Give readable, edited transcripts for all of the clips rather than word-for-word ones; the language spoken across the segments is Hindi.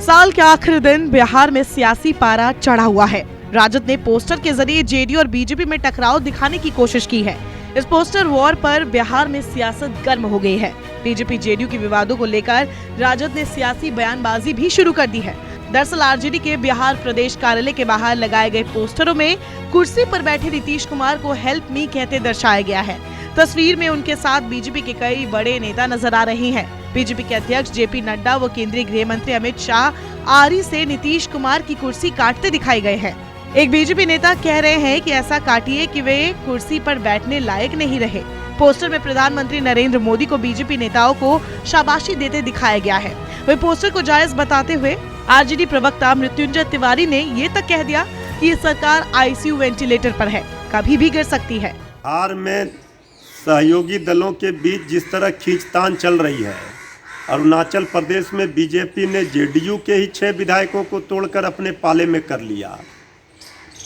साल के आखिरी दिन बिहार में सियासी पारा चढ़ा हुआ है। राजद ने पोस्टर के जरिए जेडीयू और बीजेपी में टकराव दिखाने की कोशिश की है। इस पोस्टर वॉर पर बिहार में सियासत गर्म हो गई है। बीजेपी जेडीयू के विवादों को लेकर राजद ने सियासी बयानबाजी भी शुरू कर दी है। दरअसल आरजेडी के बिहार प्रदेश कार्यालय के बाहर लगाए गए पोस्टरों में कुर्सी पर बैठे नीतीश कुमार को हेल्प मी कहते दर्शाया गया है। तस्वीर में उनके साथ बीजेपी के कई बड़े नेता नजर आ रहे हैं। बीजेपी के अध्यक्ष जेपी नड्डा व केंद्रीय गृह मंत्री अमित शाह आरी से नीतीश कुमार की कुर्सी काटते दिखाई गए हैं। एक बीजेपी नेता कह रहे हैं कि ऐसा काटिए कि वे कुर्सी पर बैठने लायक नहीं रहे। पोस्टर में प्रधानमंत्री नरेंद्र मोदी को बीजेपी नेताओं को शाबाशी देते दिखाया गया है। वही पोस्टर को जायज बताते हुए आरजेडी प्रवक्ता मृत्युंजय तिवारी ने ये तक कह दिया कि ये सरकार आईसीयू वेंटिलेटर पर है, कभी भी गिर सकती है। बिहार में सहयोगी दलों के बीच जिस तरह खींचतान चल रही है, अरुणाचल प्रदेश में बीजेपी ने जेडीयू के ही 6 विधायकों को तोड़कर अपने पाले में कर लिया,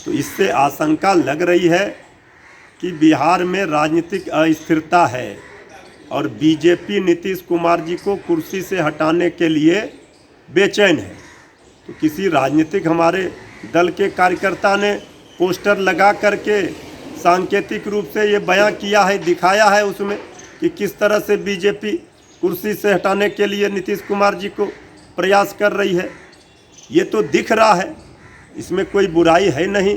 तो इससे आशंका लग रही है कि बिहार में राजनीतिक अस्थिरता है और बीजेपी नीतीश कुमार जी को कुर्सी से हटाने के लिए बेचैन है। तो किसी राजनीतिक हमारे दल के कार्यकर्ता ने पोस्टर लगा करके सांकेतिक रूप से ये बयां किया है, दिखाया है उसमें कि किस तरह से बीजेपी कुर्सी से हटाने के लिए नीतीश कुमार जी को प्रयास कर रही है। ये तो दिख रहा है, इसमें कोई बुराई है नहीं।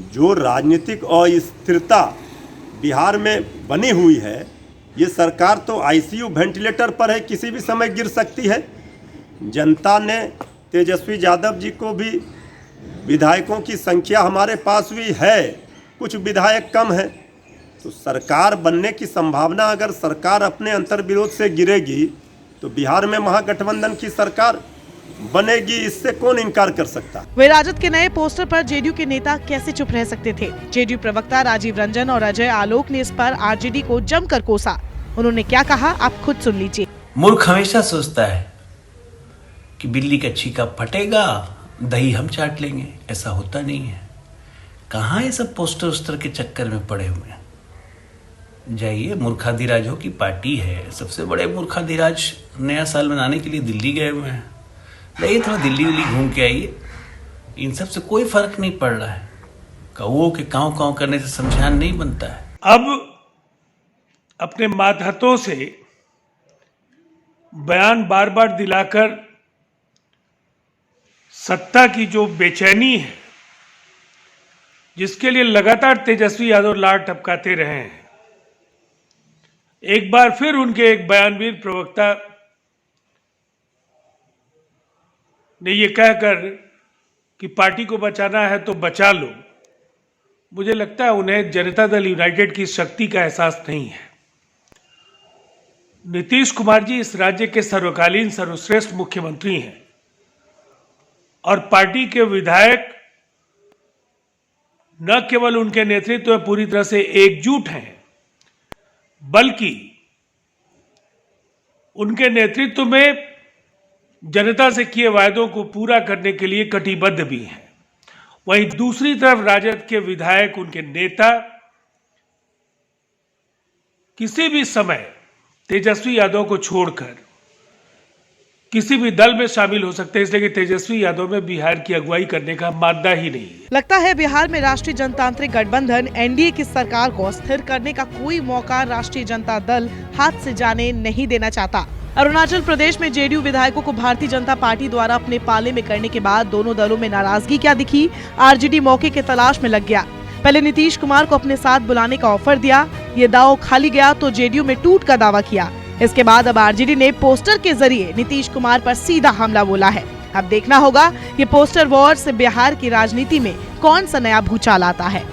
जो राजनीतिक अस्थिरता बिहार में बनी हुई है, ये सरकार तो आईसीयू वेंटिलेटर पर है, किसी भी समय गिर सकती है। जनता ने तेजस्वी यादव जी को भी, विधायकों की संख्या हमारे पास भी है, कुछ विधायक कम हैं, तो सरकार बनने की संभावना, अगर सरकार अपने अंतर्विरोध से गिरेगी तो बिहार में महागठबंधन की सरकार बनेगी, इससे कौन इनकार कर सकता। वे राजद के नए पोस्टर पर जेडीयू के नेता कैसे चुप रह सकते थे। जेडीयू प्रवक्ता राजीव रंजन और अजय आलोक ने इस पर आरजेडी को जमकर कोसा। उन्होंने क्या कहा, आप खुद सुन लीजिए। मूर्ख हमेशा सोचता है कि बिल्ली का छीका फटेगा, दही हम चाट लेंगे। ऐसा होता नहीं है। कहाँ ये सब पोस्टर उस्टर के चक्कर में पड़े हुए हैं। जाइए, मूर्खाधिराजों की पार्टी है। सबसे बड़े मूर्खाधिराज नया साल मनाने के लिए दिल्ली गए हुए हैं। जाइए, थोड़ा दिल्ली उल्ली घूम के आइए। इन सब से कोई फर्क नहीं पड़ रहा है। कौओं के काँव काँव करने से समझान नहीं बनता है। अब अपने मातहतों से बयान बार बार दिलाकर सत्ता की जो बेचैनी है, जिसके लिए लगातार तेजस्वी यादव लार टपकाते रहे हैं, एक बार फिर उनके एक बयानवीर प्रवक्ता ने ये कहकर कि पार्टी को बचाना है तो बचा लो, मुझे लगता है उन्हें जनता दल यूनाइटेड की शक्ति का एहसास नहीं है। नीतीश कुमार जी इस राज्य के सर्वकालीन सर्वश्रेष्ठ मुख्यमंत्री हैं और पार्टी के विधायक न केवल उनके नेतृत्व में पूरी तरह से एकजुट हैं, बल्कि उनके नेतृत्व में जनता से किए वायदों को पूरा करने के लिए कटिबद्ध भी हैं। वहीं दूसरी तरफ राजद के विधायक, उनके नेता किसी भी समय तेजस्वी यादव को छोड़कर किसी भी दल में शामिल हो सकते हैं, इसलिए कि तेजस्वी यादव में बिहार की अगुवाई करने का मादा ही नहीं है। लगता है बिहार में राष्ट्रीय जनतांत्रिक गठबंधन एनडीए की सरकार को स्थिर करने का कोई मौका राष्ट्रीय जनता दल हाथ से जाने नहीं देना चाहता। अरुणाचल प्रदेश में जेडीयू विधायकों को भारतीय जनता पार्टी द्वारा अपने पाले में करने के बाद दोनों दलों में नाराजगी क्या दिखी। आरजेडी मौके के तलाश में लग गया। पहले नीतीश कुमार को अपने साथ बुलाने का ऑफर दिया, ये दाव खाली गया तो जेडीयू में टूट का दावा किया। इसके बाद अब आरजेडी ने पोस्टर के जरिए नीतीश कुमार पर सीधा हमला बोला है। अब देखना होगा कि पोस्टर वॉर से बिहार की राजनीति में कौन सा नया भूचाल आता है।